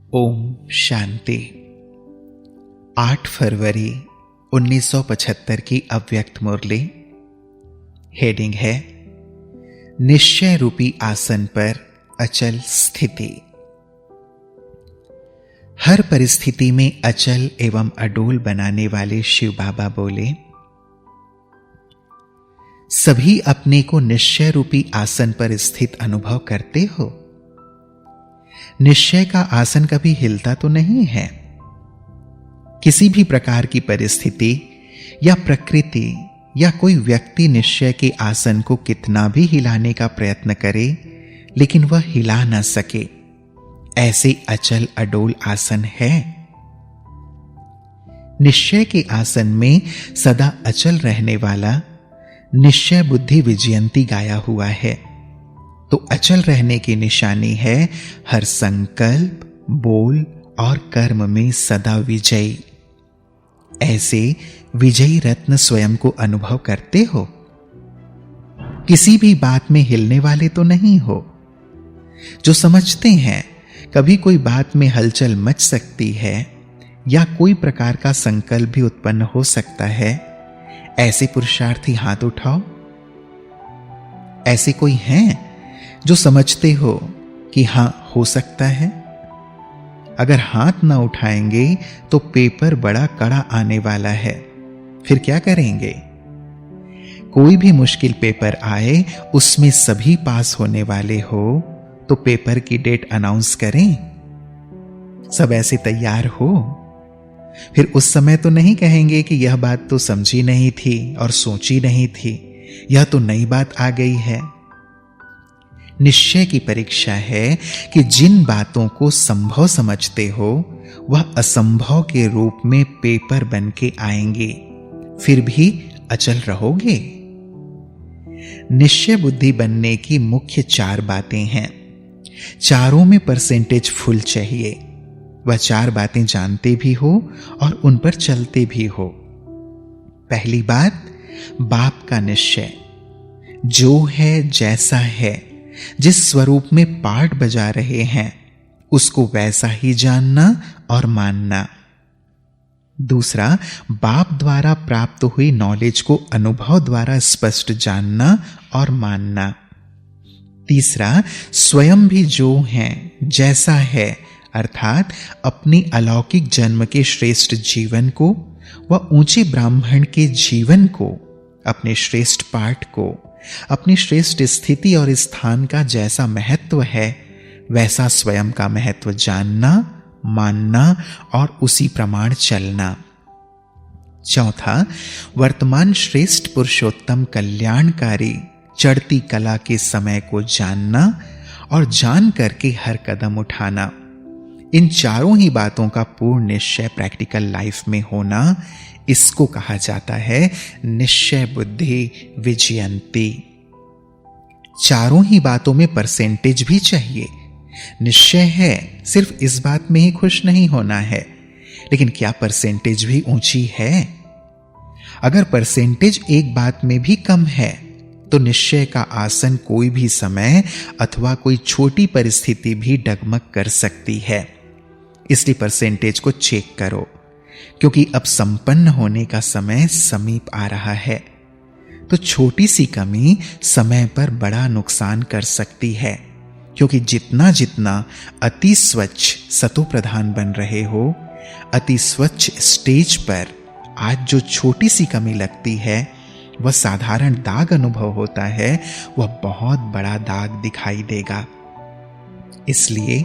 ओम शांति। 8 फरवरी 1975 की अव्यक्त मुरली। हेडिंग है निश्चय रूपी आसन पर अचल स्थिति। हर परिस्थिति में अचल एवं अडोल बनाने वाले शिव बाबा बोले, सभी अपने को निश्चय रूपी आसन पर स्थित अनुभव करते हो। निश्चय का आसन कभी हिलता तो नहीं है। किसी भी प्रकार की परिस्थिति या प्रकृति या कोई व्यक्ति निश्चय के आसन को कितना भी हिलाने का प्रयत्न करे, लेकिन वह हिला न सके, ऐसे अचल अडोल आसन है। निश्चय के आसन में सदा अचल रहने वाला निश्चय बुद्धि विजयंती गाया हुआ है। तो अचल रहने की निशानी है हर संकल्प, बोल और कर्म में सदा विजयी। ऐसे विजयी रत्न स्वयं को अनुभव करते हो। किसी भी बात में हिलने वाले तो नहीं हो। जो समझते हैं कभी कोई बात में हलचल मच सकती है या कोई प्रकार का संकल्प भी उत्पन्न हो सकता है, ऐसे पुरुषार्थी हाथ उठाओ। ऐसे कोई हैं जो समझते हो कि हां हो सकता है? अगर हाथ ना उठाएंगे तो पेपर बड़ा कड़ा आने वाला है। फिर क्या करेंगे? कोई भी मुश्किल पेपर आए, उसमें सभी पास होने वाले हो तो पेपर की डेट अनाउंस करें। सब ऐसे तैयार हो। फिर उस समय तो नहीं कहेंगे कि यह बात तो समझी नहीं थी और सोची नहीं थी, यह तो नई बात आ गई है। निश्चय की परीक्षा है कि जिन बातों को संभव समझते हो वह असंभव के रूप में पेपर बन के आएंगे, फिर भी अचल रहोगे। निश्चय बुद्धि बनने की मुख्य 4 बातें हैं। चारों में परसेंटेज फुल चाहिए। वह 4 बातें जानते भी हो और उन पर चलते भी हो। पहली बात, बाप का निश्चय। जो है जैसा है, जिस स्वरूप में पाठ बजा रहे हैं, उसको वैसा ही जानना और मानना। दूसरा, बाप द्वारा प्राप्त हुई नॉलेज को अनुभव द्वारा स्पष्ट जानना और मानना। तीसरा, स्वयं भी जो है जैसा है, अर्थात अपनी अलौकिक जन्म के श्रेष्ठ जीवन को व ऊंचे ब्राह्मण के जीवन को, अपने श्रेष्ठ पाठ को, अपनी श्रेष्ठ स्थिति और स्थान का जैसा महत्व है वैसा स्वयं का महत्व जानना, मानना और उसी प्रमाण चलना। चौथा, वर्तमान श्रेष्ठ पुरुषोत्तम कल्याणकारी चढ़ती कला के समय को जानना और जान करके हर कदम उठाना। इन चारों ही बातों का पूर्ण निश्चय प्रैक्टिकल लाइफ में होना, इसको कहा जाता है निश्चय बुद्धि विजयंती। चारों ही बातों में परसेंटेज भी चाहिए। निश्चय है, सिर्फ इस बात में ही खुश नहीं होना है, लेकिन क्या परसेंटेज भी ऊंची है? अगर परसेंटेज एक बात में भी कम है तो निश्चय का आसन कोई भी समय अथवा कोई छोटी परिस्थिति भी डगमग कर सकती है। इसलिए परसेंटेज को चेक करो, क्योंकि अब संपन्न होने का समय समीप आ रहा है। तो छोटी सी कमी समय पर बड़ा नुकसान कर सकती है, क्योंकि जितना जितना अति स्वच्छ सतो प्रधान बन रहे हो, अति स्वच्छ स्टेज पर आज जो छोटी सी कमी लगती है, वह साधारण दाग अनुभव होता है, वह बहुत बड़ा दाग दिखाई देगा। इसलिए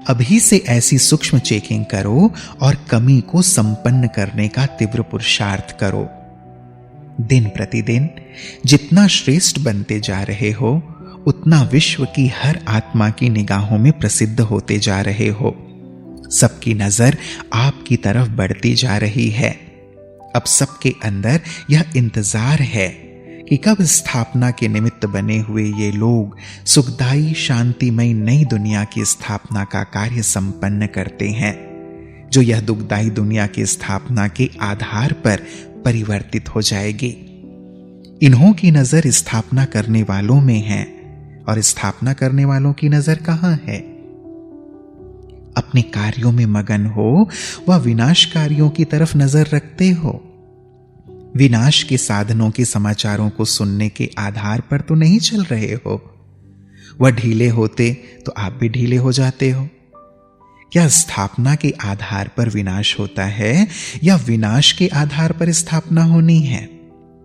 अभी से ऐसी सूक्ष्म चेकिंग करो और कमी को संपन्न करने का तीव्र पुरुषार्थ करो। दिन प्रतिदिन जितना श्रेष्ठ बनते जा रहे हो, उतना विश्व की हर आत्मा की निगाहों में प्रसिद्ध होते जा रहे हो। सबकी नजर आपकी तरफ बढ़ती जा रही है। अब सबके अंदर यह इंतजार है कि कब स्थापना के निमित्त बने हुए ये लोग सुखदायी शांतिमय नई दुनिया की स्थापना का कार्य संपन्न करते हैं, जो यह दुखदायी दुनिया की स्थापना के आधार पर परिवर्तित हो जाएगी। इन्हों की नजर स्थापना करने वालों में है और स्थापना करने वालों की नजर कहां है? अब अपने कार्यों में मगन हो व विनाशकारियों की तरफ नजर रखते हो। विनाश के साधनों के समाचारों को सुनने के आधार पर तो नहीं चल रहे हो। वह ढीले होते तो आप भी ढीले हो जाते हो। क्या स्थापना के आधार पर विनाश होता है या विनाश के आधार पर स्थापना होनी है?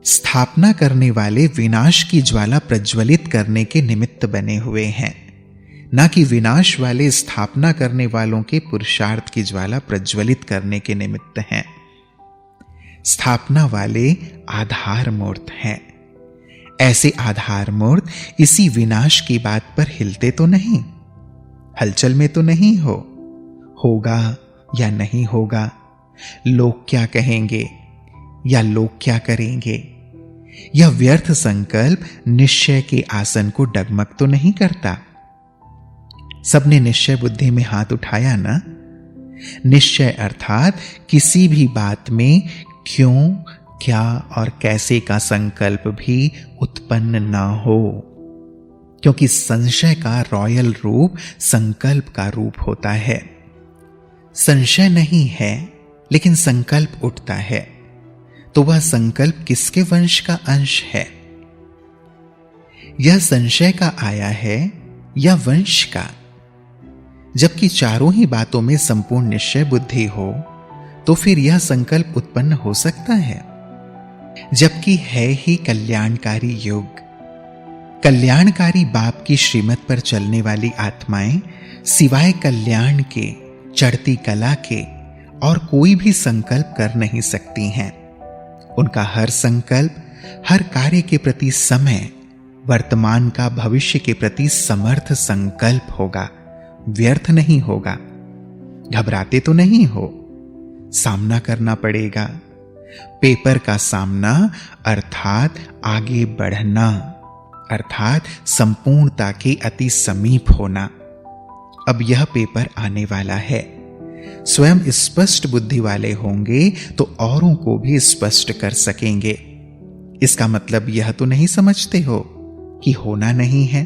स्थापना करने वाले विनाश की ज्वाला प्रज्वलित करने के निमित्त बने हुए हैं, ना कि विनाश वाले स्थापना करने वालों के पुरुषार्थ की ज्वाला प्रज्वलित करने के निमित्त हैं। स्थापना वाले आधार मूर्त हैं। ऐसे आधार मूर्त इसी विनाश की बात पर हिलते तो नहीं, हलचल में तो नहीं हो। होगा या नहीं होगा, लोग क्या कहेंगे या लोग क्या करेंगे, यह व्यर्थ संकल्प निश्चय के आसन को डगमग तो नहीं करता। सबने निश्चय बुद्धि में हाथ उठाया ना। निश्चय अर्थात किसी भी बात में क्यों, क्या और कैसे का संकल्प भी उत्पन्न ना हो, क्योंकि संशय का रॉयल रूप संकल्प का रूप होता है। संशय नहीं है लेकिन संकल्प उठता है, तो वह संकल्प किसके वंश का अंश है? यह संशय का आया है या वंश का? जबकि चारों ही बातों में संपूर्ण निश्चय बुद्धि हो तो फिर यह संकल्प उत्पन्न हो सकता है, जबकि है ही कल्याणकारी युग। कल्याणकारी बाप की श्रीमत पर चलने वाली आत्माएं सिवाय कल्याण के, चढ़ती कला के और कोई भी संकल्प कर नहीं सकती हैं। उनका हर संकल्प, हर कार्य के प्रति समय, वर्तमान का भविष्य के प्रति समर्थ संकल्प होगा, व्यर्थ नहीं होगा। घबराते तो नहीं हो, सामना करना पड़ेगा। पेपर का सामना अर्थात आगे बढ़ना, अर्थात संपूर्णता के अति समीप होना। अब यह पेपर आने वाला है। स्वयं स्पष्ट बुद्धि वाले होंगे तो औरों को भी स्पष्ट कर सकेंगे। इसका मतलब यह तो नहीं समझते हो कि होना नहीं है।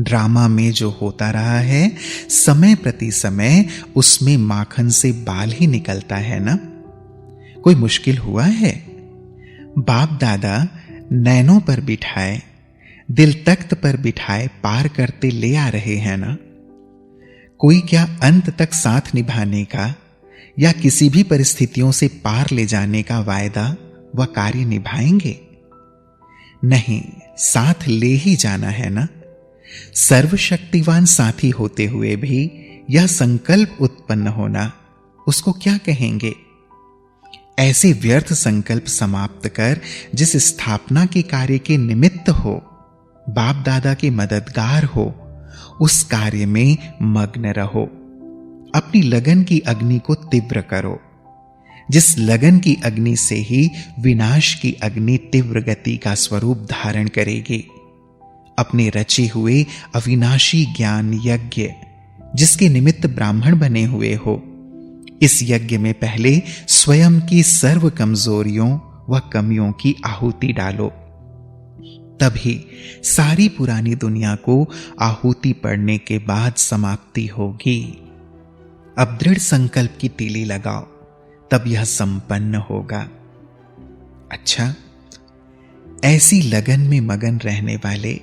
ड्रामा में जो होता रहा है, समय प्रति समय उसमें माखन से बाल ही निकलता है ना। कोई मुश्किल हुआ है? बाप दादा नैनों पर बिठाए, दिल तख्त पर बिठाए पार करते ले आ रहे हैं ना। कोई क्या अंत तक साथ निभाने का या किसी भी परिस्थितियों से पार ले जाने का वायदा व कार्य निभाएंगे? नहीं, साथ ले ही जाना है ना। सर्वशक्तिवान साथी होते हुए भी यह संकल्प उत्पन्न होना, उसको क्या कहेंगे? ऐसे व्यर्थ संकल्प समाप्त कर जिस स्थापना के कार्य के निमित्त हो, बाप दादा के मददगार हो, उस कार्य में मग्न रहो। अपनी लगन की अग्नि को तीव्र करो। जिस लगन की अग्नि से ही विनाश की अग्नि तीव्र गति का स्वरूप धारण करेगी। अपने रचे हुए अविनाशी ज्ञान यज्ञ जिसके निमित्त ब्राह्मण बने हुए हो, इस यज्ञ में पहले स्वयं की सर्व कमजोरियों व कमियों की आहुति डालो। तभी सारी पुरानी दुनिया को आहुति पड़ने के बाद समाप्ति होगी। अब दृढ़ संकल्प की तीली लगाओ, तब यह संपन्न होगा। अच्छा, ऐसी लगन में मगन रहने वाले,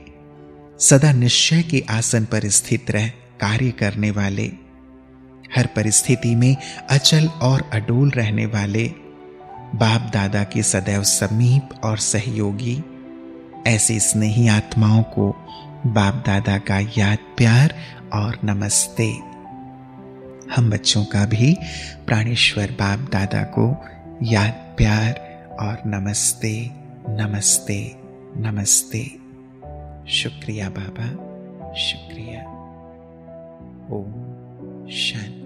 सदा निश्चय के आसन पर स्थित रह कार्य करने वाले, हर परिस्थिति में अचल और अडोल रहने वाले, बाप दादा के सदैव समीप और सहयोगी, ऐसे स्नेही आत्माओं को बाप दादा का याद प्यार और नमस्ते। हम बच्चों का भी प्राणेश्वर बाप दादा को याद प्यार और नमस्ते नमस्ते नमस्ते। शुक्रिया बाबा, शुक्रिया। ओम शांति।